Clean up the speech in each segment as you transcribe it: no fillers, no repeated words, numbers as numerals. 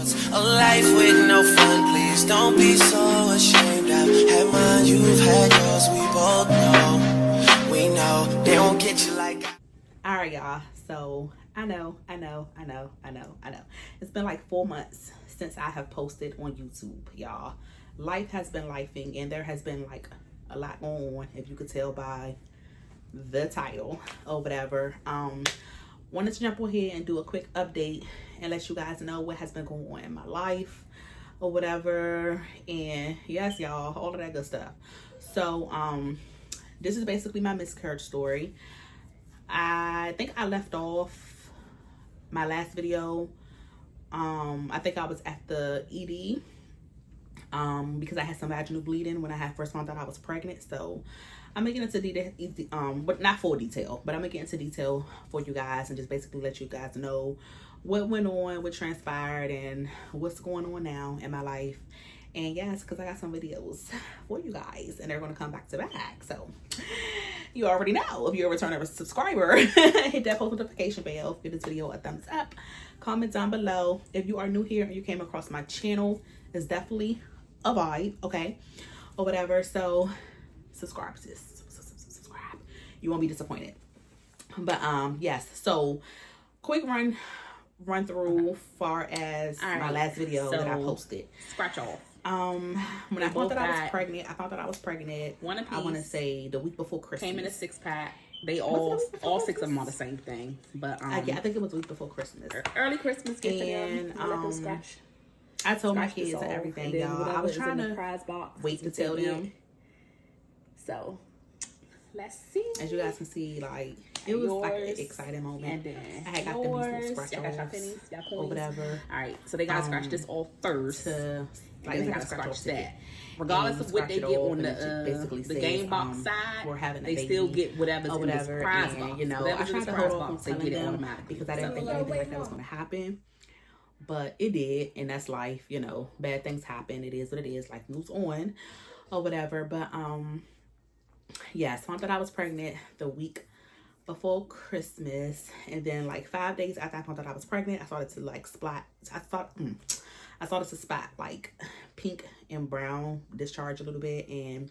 What's a life with no fun? Please don't be so ashamed. I've had mine, you've had yours. We both know, we know they won't get you like I. All right, y'all. So I know. It's been like 4 months since I have posted on YouTube, y'all. Life has been lifing, and there has been like a lot going on, if you could tell by the title or whatever. Wanted to jump on here and do a quick update and let you guys know what has been going on in my life or whatever. And yes, y'all, all of that good stuff. So this is basically my miscarriage story. I think I left off my last video. I think I was at the ED because I had some vaginal bleeding when I had first found out I was pregnant. So I'm gonna get into detail, but not full detail, but I'm gonna get into detail for you guys and just basically let you guys know what went on, what transpired, and what's going on now in my life. And yes, because I got some videos for you guys, and they're gonna come back to back. So you already know, if you're a returning subscriber, hit that post notification bell, give this video a thumbs up, comment down below. If you are new here and you came across my channel, it's definitely a vibe, okay, or whatever. So subscribe, sis. Subscribe. You won't be disappointed. But yes, so quick run through far as my last video that I posted. Scratch off. When I found out I was pregnant, One apiece. I want to say the week before Christmas. Came in a 6-pack. They all 6 of them are the same thing. But yeah, I think it was the week before Christmas. Early Christmas gift and to them. Let them scratch. I told my kids and everything, y'all. I was trying to prize box wait to tell them. So let's see. As you guys can see, like it was like an exciting moment. And then I had got them these little scratch offs or whatever. All right, so they gotta scratch this off first. Like they gotta scratch that. Regardless of what they get on the game box side, we're having they still get whatever's in this prize box. You know, I tried to hold off on telling them because I didn't think anything like that was going to happen. But it did, and that's life, you know. Bad things happen. It is what it is. Life moves on or whatever. But yes, found that I was pregnant the week before Christmas, and then like 5 days after I found out I was pregnant, I started to like spot. I started to spot like pink and brown discharge a little bit, and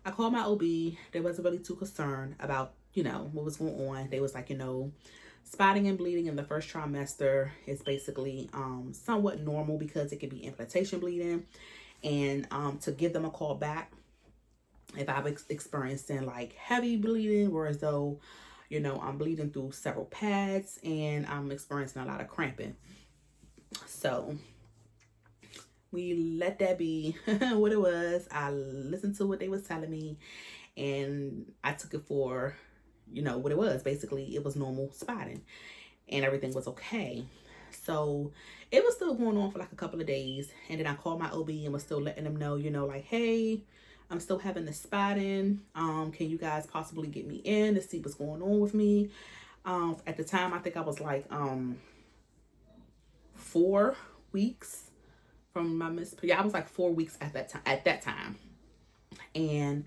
I called my OB. They wasn't really too concerned about, you know, what was going on. They was like, you know, spotting and bleeding in the first trimester is basically somewhat normal because it can be implantation bleeding, and to give them a call back if I was experiencing like heavy bleeding, or as though, you know, I'm bleeding through several pads and I'm experiencing a lot of cramping. So we let that be what it was. I listened to what they was telling me, and I took it for, you know, what it was. Basically, it was normal spotting and everything was okay. So it was still going on for like a couple of days, and then I called my OB and was still letting them know, you know, like, hey, I'm still having the spotting. Can you guys possibly get me in to see what's going on with me? At the time, I think I was like 4 weeks from my I was like 4 weeks at that time. And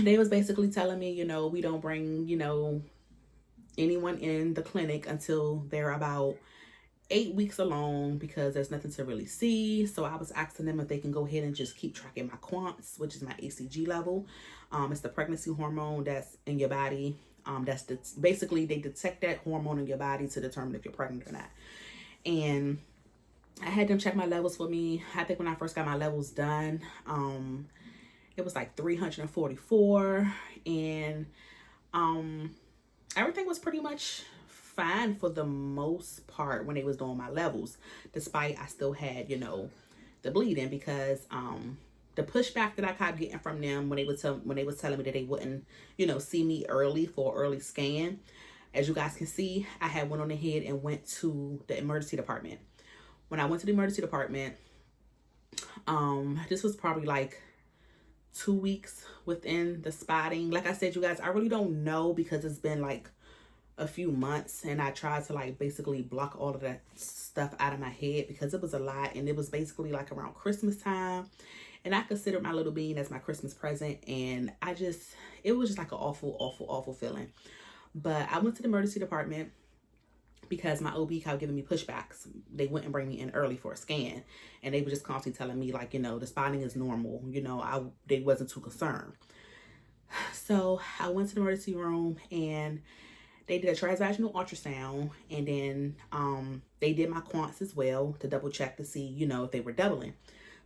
they was basically telling me, you know, we don't bring, you know, anyone in the clinic until they're about 8 weeks along because there's nothing to really see. So I was asking them if they can go ahead and just keep tracking my quants, which is my ACG level. It's the pregnancy hormone that's in your body. Basically they detect that hormone in your body to determine if you're pregnant or not. And I had them check my levels for me. I think when I first got my levels done, it was like 344, and everything was pretty much fine for the most part when they was doing my levels, despite I still had, you know, the bleeding, because the pushback that I kept getting from them when they was telling me that they wouldn't, you know, see me early for an early scan. As you guys can see, I had went on ahead and went to the emergency department. When I went to the emergency department, this was probably like 2 weeks within the spotting. Like I said, you guys, I really don't know because it's been like a few months, and I tried to like basically block all of that stuff out of my head because it was a lot, and it was basically like around Christmas time, and I considered my little bean as my Christmas present, and it was just like an awful feeling. But I went to the emergency department. because my OB kept giving me pushbacks. They wouldn't bring me in early for a scan, and they were just constantly telling me like, you know, the spotting is normal. You know, they wasn't too concerned. So I went to the emergency room and they did a transvaginal ultrasound, and then they did my quants as well to double check to see, you know, if they were doubling.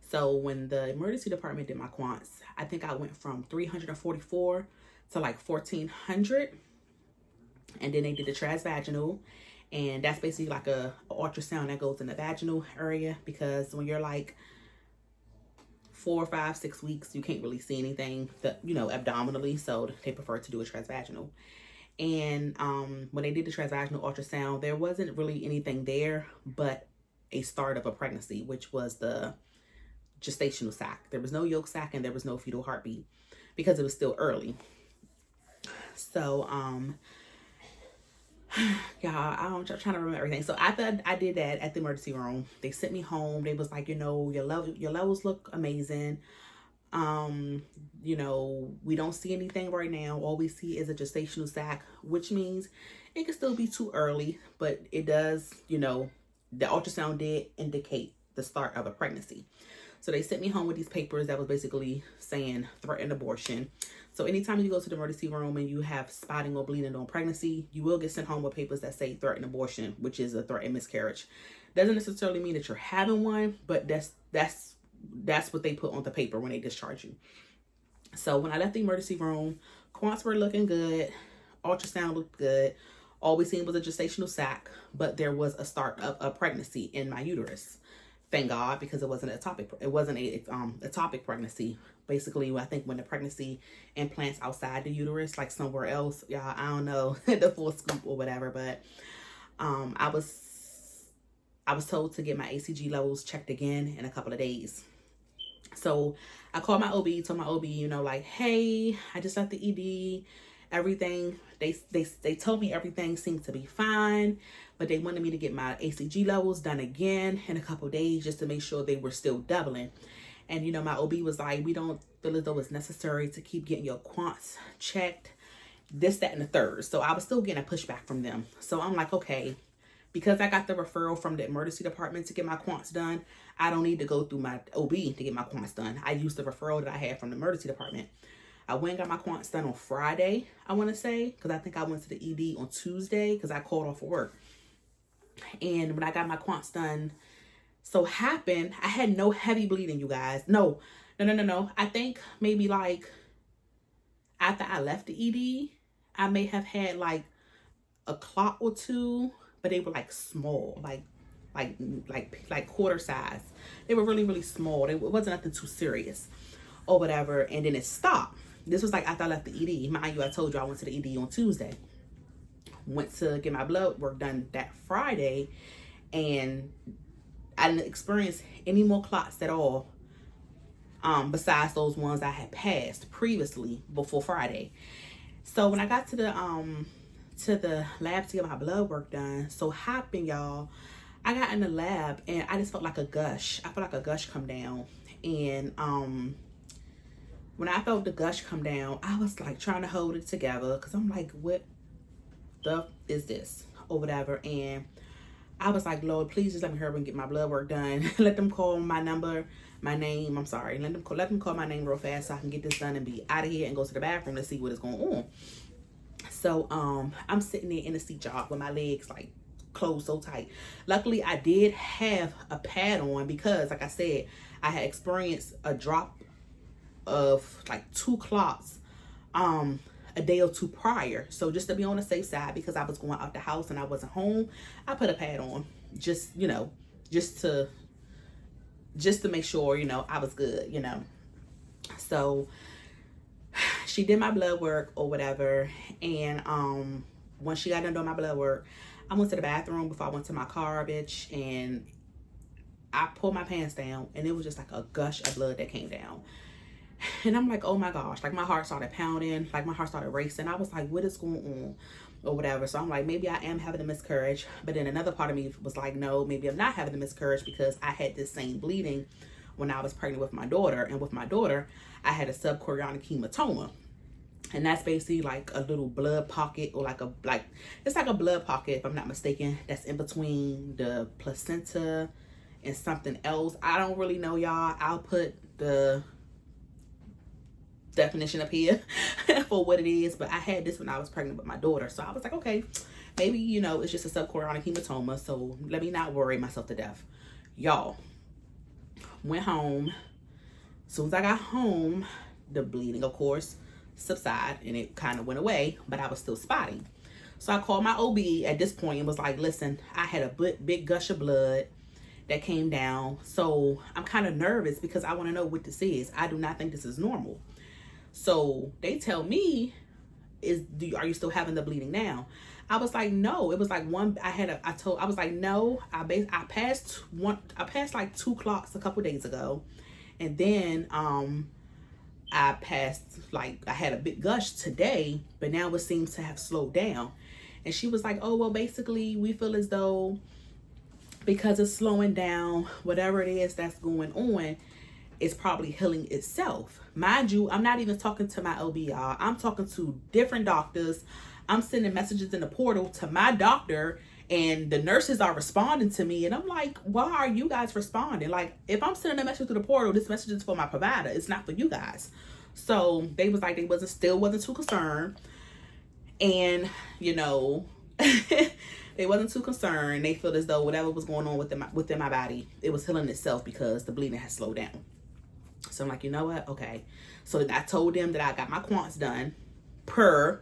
So when the emergency department did my quants, I think I went from 344 to like 1400. And then they did the transvaginal, and that's basically like a ultrasound that goes in the vaginal area, because when you're like 4, 5, 6 weeks, you can't really see anything that, you know, abdominally, so they prefer to do a transvaginal. And when they did the transvaginal ultrasound, there wasn't really anything there but a start of a pregnancy, which was the gestational sac. There was no yolk sac and there was no fetal heartbeat because it was still early. So y'all, I'm trying to remember everything. So after I did that at the emergency room, they sent me home. They was like, you know, your levels look amazing. You know, we don't see anything right now. All we see is a gestational sac, which means it could still be too early, but it does, you know, the ultrasound did indicate the start of a pregnancy. So they sent me home with these papers that was basically saying threatened abortion. So anytime you go to the emergency room and you have spotting or bleeding on pregnancy, you will get sent home with papers that say threatened abortion, which is a threatened miscarriage. Doesn't necessarily mean that you're having one, but that's what they put on the paper when they discharge you. So when I left the emergency room, quants were looking good, ultrasound looked good. All we seen was a gestational sac, but there was a start of a pregnancy in my uterus. Thank God, because it wasn't ectopic. It wasn't a ectopic pregnancy. Basically, I think when the pregnancy implants outside the uterus, like somewhere else, y'all, I don't know the full scoop or whatever, but I was told to get my HCG levels checked again in a couple of days. So I called my OB, told my OB, you know, like, hey, I just left the ED, everything. They told me everything seemed to be fine, but they wanted me to get my HCG levels done again in a couple of days just to make sure they were still doubling. And, you know, my OB was like, we don't feel as though it's necessary to keep getting your quants checked, this, that, and the third. So I was still getting a pushback from them. So I'm like, okay, because I got the referral from the emergency department to get my quants done, I don't need to go through my OB to get my quants done. I used the referral that I had from the emergency department. I went and got my quants done on Friday, I want to say, because I think I went to the ED on Tuesday because I called off for work. And when I got my quants done, so happened, I had no heavy bleeding, you guys. No. I think maybe like after I left the ED, I may have had like a clot or two, but they were like small, like quarter size. They were really, really small. It wasn't nothing too serious or whatever. And then it stopped. This was like after I left the ED. Mind you, I told you I went to the ED on Tuesday. Went to get my blood work done that Friday, and I didn't experience any more clots at all, besides those ones I had passed previously before Friday. So when I got to the lab to get my blood work done, so happened, y'all, I got in the lab and I just felt like a gush. I felt like a gush come down, and when I felt the gush come down, I was like trying to hold it together because I'm like, what the is this or whatever. And I was like, Lord, please just let me hurry and get my blood work done. Let them call my number, my name. I'm sorry. Let them call my name real fast so I can get this done and be out of here and go to the bathroom to see what is going on. So I'm sitting there in the seat, y'all, with my legs like closed so tight. Luckily, I did have a pad on because, like I said, I had experienced a drop of like 2 clots a day or two prior. So just to be on the safe side, because I was going out the house and I wasn't home, I put a pad on just, you know, just to make sure, you know, I was good, you know. So she did my blood work or whatever, and when she got done doing my blood work, I went to the bathroom before I went to my car, bitch, and I pulled my pants down and it was just like a gush of blood that came down. And I'm like, oh my gosh, like my heart started pounding, like my heart started racing. I was like, what is going on or whatever. So I'm like, maybe I am having a miscarriage. But then another part of me was like, no, maybe I'm not having a miscarriage, because I had this same bleeding when I was pregnant with my daughter. And with my daughter, I had a subchorionic hematoma. And that's basically like a little blood pocket, or it's like a blood pocket, if I'm not mistaken, that's in between the placenta and something else. I don't really know, y'all. I'll put the definition up here for what it is, but I had this when I was pregnant with my daughter, so I was like, okay, maybe, you know, it's just a subchorionic hematoma, so let me not worry myself to death. Y'all, went home. As soon as I got home, the bleeding, of course, subsided, and it kind of went away, but I was still spotting. So I called my OB at this point and was like, listen, I had a big gush of blood that came down, so I'm kind of nervous because I want to know what this is. I do not think this is normal. So they tell me, are you still having the bleeding now? I was like, no. It was like I was like, no, I passed like 2 clots a couple days ago, and then I had a big gush today, but now it seems to have slowed down. And she was like, oh, well, basically we feel as though because it's slowing down, whatever it is that's going on, it's probably healing itself. Mind you, I'm not even talking to my OB, y'all. I'm talking to different doctors. I'm sending messages in the portal to my doctor, and the nurses are responding to me. And I'm like, why are you guys responding? Like, if I'm sending a message through the portal, this message is for my provider. It's not for you guys. So they was like, they wasn't too concerned. And, you know, they wasn't too concerned. They feel as though whatever was going on within my body, it was healing itself because the bleeding has slowed down. So I'm like, you know what? Okay. So I told them that I got my quants done per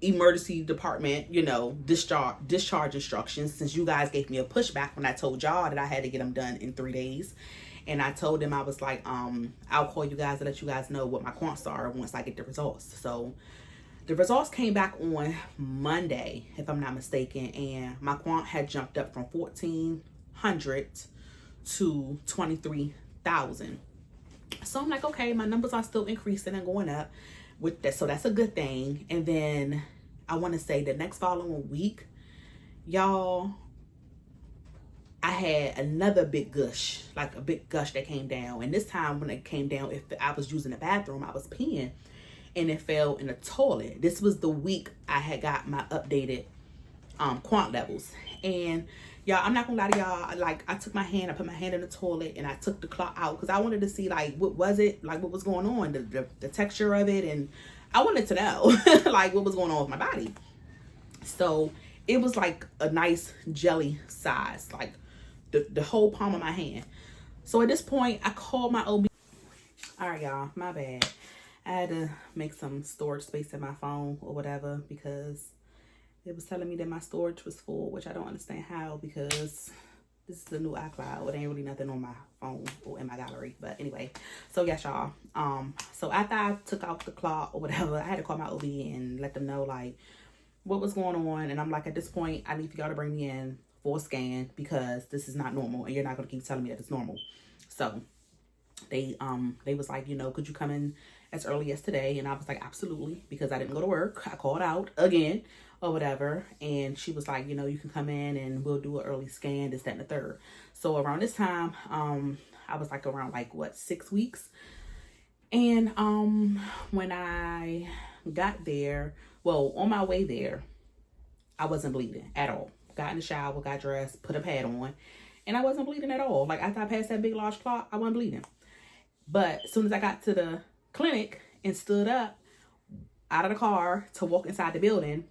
emergency department, you know, discharge instructions, since you guys gave me a pushback when I told y'all that I had to get them done in 3 days. And I told them, I was like, I'll call you guys to let you guys know what my quants are once I get the results. So the results came back on Monday, if I'm not mistaken, and my quant had jumped up from 1,400 to 23,000. So I'm like, okay, my numbers are still increasing and going up with that, so that's a good thing. And then I want to say the next following week, y'all, I had another big gush, like a big gush that came down. And this time when it came down, if I was using the bathroom, I was peeing, and it fell in the toilet. This was the week I had got my updated quant levels. And y'all, I'm not gonna lie to y'all, like, I put my hand in the toilet and I took the clot out because I wanted to see, like, what was it, like, what was going on, the texture of it, and I wanted to know like what was going on with my body. So it was like a nice jelly size, like the whole palm of my hand. So at this point I called my OB. All right, y'all, my bad. I had to make some storage space in my phone or whatever because it was telling me that my storage was full, which I don't understand how, because this is the new iCloud. It ain't really nothing on my phone or in my gallery. But anyway, so yes, y'all. So after I took out the cloth or whatever, I had to call my OB and let them know, like, what was going on. And I'm like, at this point, I need for y'all to bring me in for a scan because this is not normal, and you're not gonna keep telling me that it's normal. So they was like, you know, could you come in as early as today? And I was like, absolutely, because I didn't go to work. I called out again or whatever, and she was like, you know, you can come in and we'll do an early scan, this, that, and the third. So around this time, I was like around, like, what, 6 weeks. And when I got there, well, on my way there, I wasn't bleeding at all. Got in the shower, got dressed, put a pad on, and I wasn't bleeding at all. Like, after I passed that big large clot, I wasn't bleeding. But as soon as I got to the clinic and stood up out of the car to walk inside the building,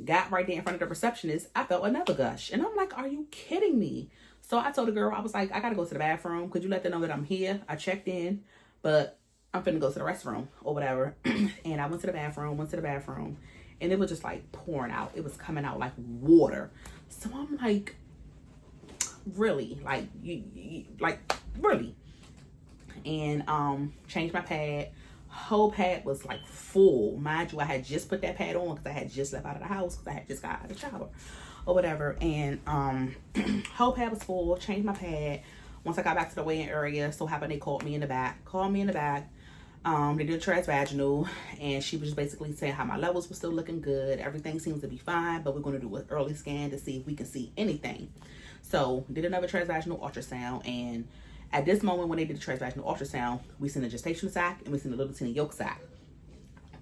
got right there in front of the receptionist, I felt another gush. And I'm like, are you kidding me? So I told the girl, I was like, I gotta go to the bathroom. Could you let them know that I'm here? I checked in, but I'm finna go to the restroom or whatever. And I went to the bathroom, and it was just like pouring out. It was coming out like water. So I'm like, really? Like, you like, really? And changed my pad. Whole pad was like full. Mind you, I had just put that pad on because I had just left out of the house because I had just got out of the shower or whatever. And whole pad was full. Changed my pad. Once I got back to the weigh-in area, so happened they called me in the back. They did a transvaginal, and she was just basically saying how my levels were still looking good. Everything seems to be fine, but we're going to do an early scan to see if we can see anything. So did another transvaginal ultrasound, and at this moment when they did the transvaginal ultrasound, we seen a gestation sac and we seen a little teeny yolk sac.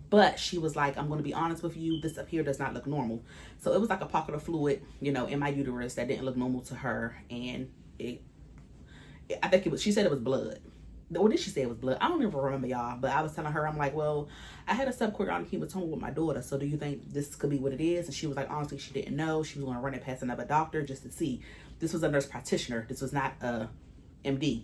But she was like, I'm going to be honest with you, this up here does not look normal. So it was like a pocket of fluid, you know, in my uterus that didn't look normal to her. And I think she said it was blood. Or did she say it was blood? I don't even remember, y'all. But I was telling her, I'm like, well, I had a subchorionic hematoma with my daughter. So do you think this could be what it is? And she was like, honestly, she didn't know. She was going to run it past another doctor just to see. This was a nurse practitioner. This was not a MD.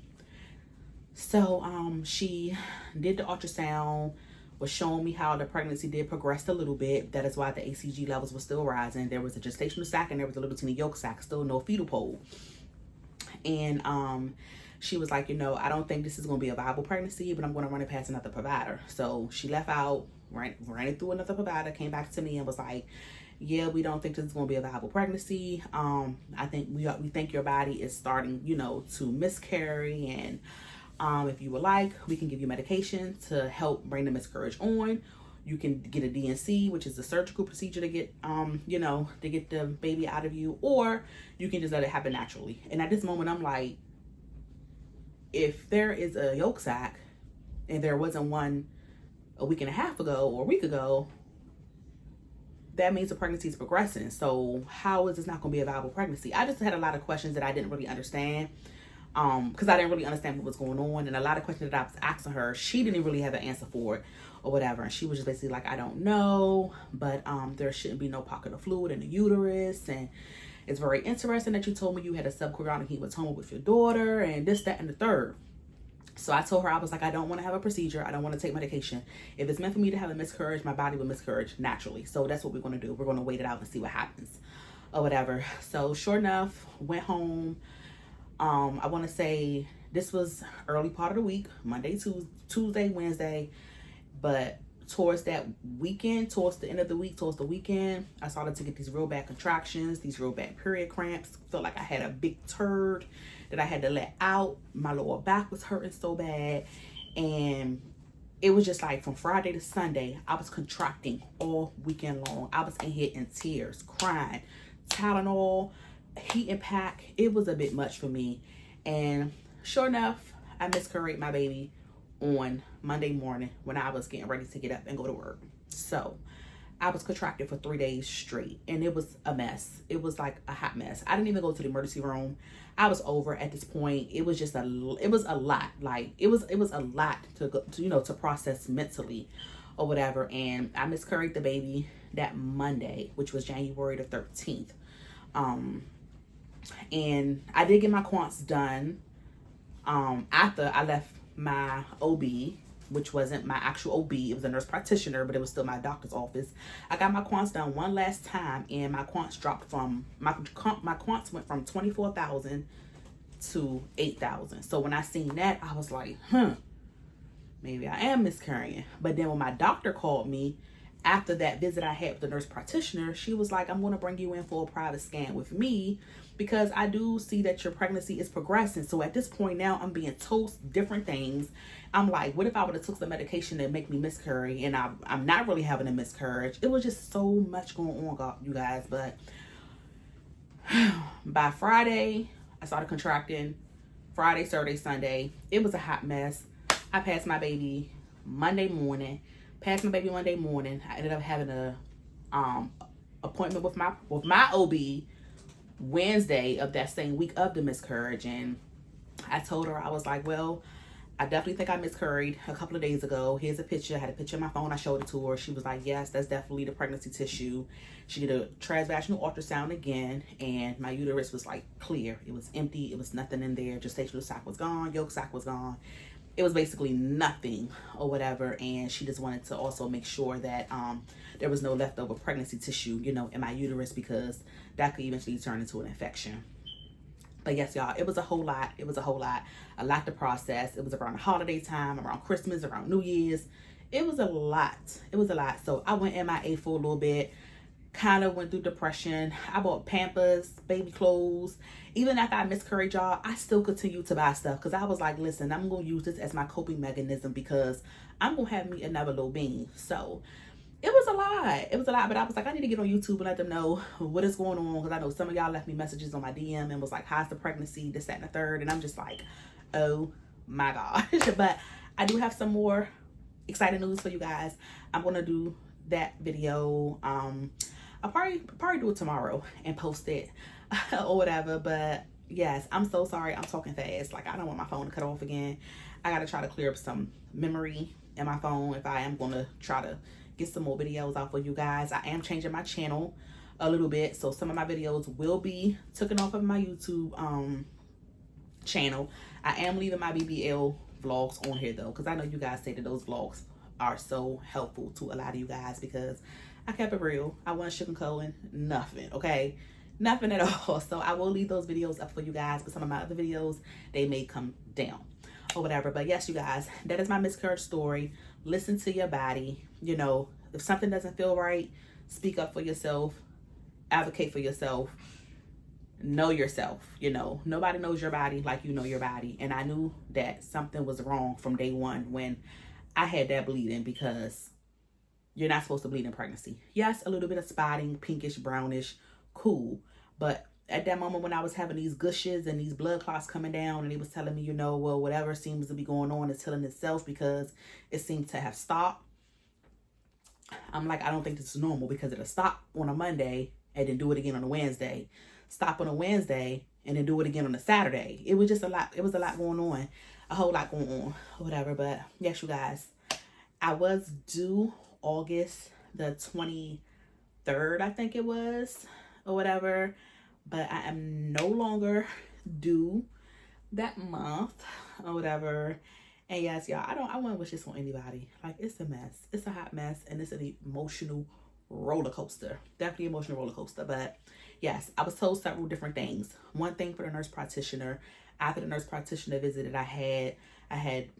So she did the ultrasound, was showing me how the pregnancy did progress a little bit. That is why the ACG levels were still rising. There was a gestational sac and there was a little teeny yolk sac, still no fetal pole. And she was like, you know, I don't think this is going to be a viable pregnancy, but I'm going to run it past another provider. So she left out, ran it through another provider, came back to me and was like, yeah, we don't think this is going to be a viable pregnancy. I think we think your body is starting, you know, to miscarry, and if you would like, we can give you medication to help bring the miscarriage on. You can get a DNC, which is a surgical procedure to get, you know, to get the baby out of you, or you can just let it happen naturally. And at this moment, I'm like, if there is a yolk sac and there wasn't one a week and a half ago or a week ago, that means the pregnancy is progressing. So how is this not going to be a viable pregnancy? I just had a lot of questions that I didn't really understand. Because I didn't really understand what was going on, and a lot of questions that I was asking her, she didn't really have an answer for it or whatever. And she was just basically like, I don't know, but there shouldn't be no pocket of fluid in the uterus, and it's very interesting that you told me you had a subchorionic hematoma with your daughter, and this, that, and the third. So I told her, I was like, I don't want to have a procedure. I don't want to take medication. If it's meant for me to have a miscarriage, my body will miscarriage naturally. So that's what we're going to do. We're going to wait it out and see what happens or whatever. So sure enough, went home. I want to say this was early part of the week, Monday, Tuesday, Wednesday, but towards that weekend, towards the end of the week, towards the weekend, I started to get these real bad contractions, these real bad period cramps. Felt like I had a big turd that I had to let out. My lower back was hurting so bad, and it was just like from Friday to Sunday, I was contracting all weekend long. I was in here in tears, crying, Tylenol, heat and pack. It was a bit much for me. And sure enough, I miscarried my baby on Monday morning when I was getting ready to get up and go to work. So I was contracted for 3 days straight, and it was a mess. It was like a hot mess. I didn't even go to the emergency room. I was over at this point. It was just it was a lot. Like it was a lot to go to, you know, to process mentally or whatever. And I miscarried the baby that Monday, which was January the 13th. And I did get my quants done after I left my OB, which wasn't my actual OB. It was a nurse practitioner, but it was still my doctor's office. I got my quants done one last time, and my quants dropped from my quants went from 24,000 to 8,000. So when I seen that, I was like, maybe I am miscarrying. But then when my doctor called me after that visit I had with the nurse practitioner, she was like, I'm going to bring you in for a private scan with me because I do see that your pregnancy is progressing. So at this point now, I'm being told different things. I'm like, what if I would have took some medication that make me miscarry, and I'm not really having a miscarriage? It was just so much going on, you guys. But by Friday, I started contracting. Friday, Saturday, Sunday, it was a hot mess. I passed my baby Monday morning. I ended up having a appointment with my OB Wednesday of that same week of the miscarriage, and I told her, I was like, well, I definitely think I miscarried a couple of days ago. Here's a picture. I had a picture on my phone. I showed it to her. She was like, yes, that's definitely the pregnancy tissue. She did a transvaginal ultrasound again, and my uterus was like clear. It was empty. It was nothing in there. Gestational sac was gone. Yolk sac was gone. It was basically nothing or whatever. And she just wanted to also make sure that there was no leftover pregnancy tissue, you know, in my uterus, because that could eventually turn into an infection. But yes, y'all, it was a whole lot. It was a whole lot. A lot to process. It was around the holiday time, around Christmas, around New Year's. It was a lot. It was a lot. So I went MIA for a little bit. Kind of went through depression. I bought Pampers, baby clothes. Even after I miscarried, y'all, I still continued to buy stuff because I was like, listen, I'm going to use this as my coping mechanism because I'm going to have me another little bean. So it was a lot. It was a lot. But I was like, I need to get on YouTube and let them know what is going on, because I know some of y'all left me messages on my DM and was like, how's the pregnancy, this, that, and the third. And I'm just like, oh my gosh. But I do have some more exciting news for you guys. I'm gonna do that video. I'll probably do it tomorrow and post it or whatever. But yes, I'm so sorry. I'm talking fast. Like, I don't want my phone to cut off again. I gotta try to clear up some memory in my phone if I am gonna try to get some more videos out for you guys. I am changing my channel a little bit, so some of my videos will be taken off of my YouTube channel. I am leaving my BBL vlogs on here though, because I know you guys say that those vlogs are so helpful to a lot of you guys, because I kept it real. I wasn't sugarcoating nothing, okay? Nothing at all. So I will leave those videos up for you guys, but some of my other videos, they may come down or whatever. But yes, you guys, that is my miscarriage story. Listen to your body. You know, if something doesn't feel right, speak up for yourself, advocate for yourself, know yourself. You know, nobody knows your body like you know your body. And I knew that something was wrong from day one when I had that bleeding, because you're not supposed to bleed in pregnancy. Yes, a little bit of spotting, pinkish, brownish, cool. But at that moment when I was having these gushes and these blood clots coming down, and he was telling me, you know, well, whatever seems to be going on is healing itself, because it seemed to have stopped. I'm like, I don't think this is normal, because it'll stop on a Monday and then do it again on a Wednesday. Stop on a Wednesday and then do it again on a Saturday. It was just a lot. It was a lot going on. A whole lot going on. Whatever. But yes, you guys, I was due August the 23rd, I think it was, or whatever. But I am no longer due that month or whatever. And yes, y'all, I wouldn't wish this on anybody. Like, it's a mess. It's a hot mess, and it's an emotional roller coaster. Definitely emotional roller coaster. But yes, I was told several different things. One thing for the nurse practitioner. After the nurse practitioner visited, I had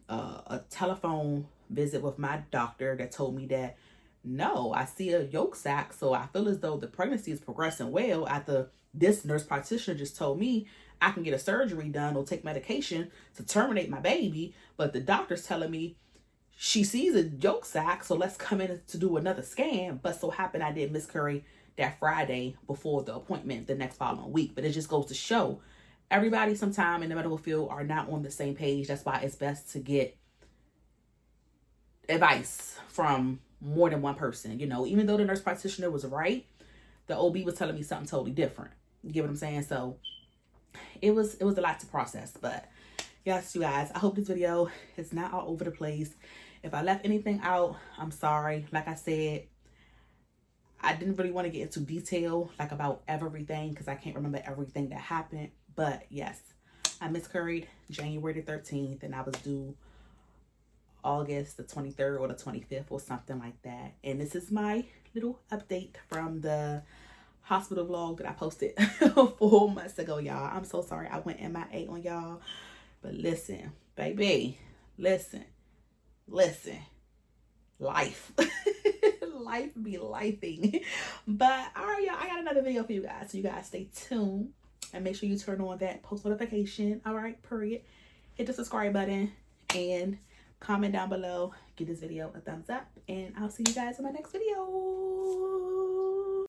a telephone visit with my doctor that told me that, no, I see a yolk sac, so I feel as though the pregnancy is progressing well. After this nurse practitioner just told me I can get a surgery done or take medication to terminate my baby, but the doctor's telling me she sees a yolk sac, so let's come in to do another scan. But so happened I did miscarry that Friday before the appointment the next following week. But it just goes to show, everybody sometime in the medical field are not on the same page. That's why it's best to get advice from more than one person. You know, even though the nurse practitioner was right, the OB was telling me something totally different. You get what I'm saying? So it was a lot to process. But yes, you guys, I hope this video is not all over the place. If I left anything out, I'm sorry. Like I said, I didn't really want to get into detail like about everything, because I can't remember everything that happened. But yes, I miscarried January the 13th, and I was due August the 23rd or the 25th or something like that. And this is my little update from the hospital vlog that I posted 4 months ago, y'all. I'm so sorry I went MIA on y'all. But listen, baby, listen. Life. Life be lifing. But all right, y'all, I got another video for you guys. So you guys stay tuned and make sure you turn on that post notification. All right, period. Hit the subscribe button and comment down below. Give this video a thumbs up, and I'll see you guys in my next video.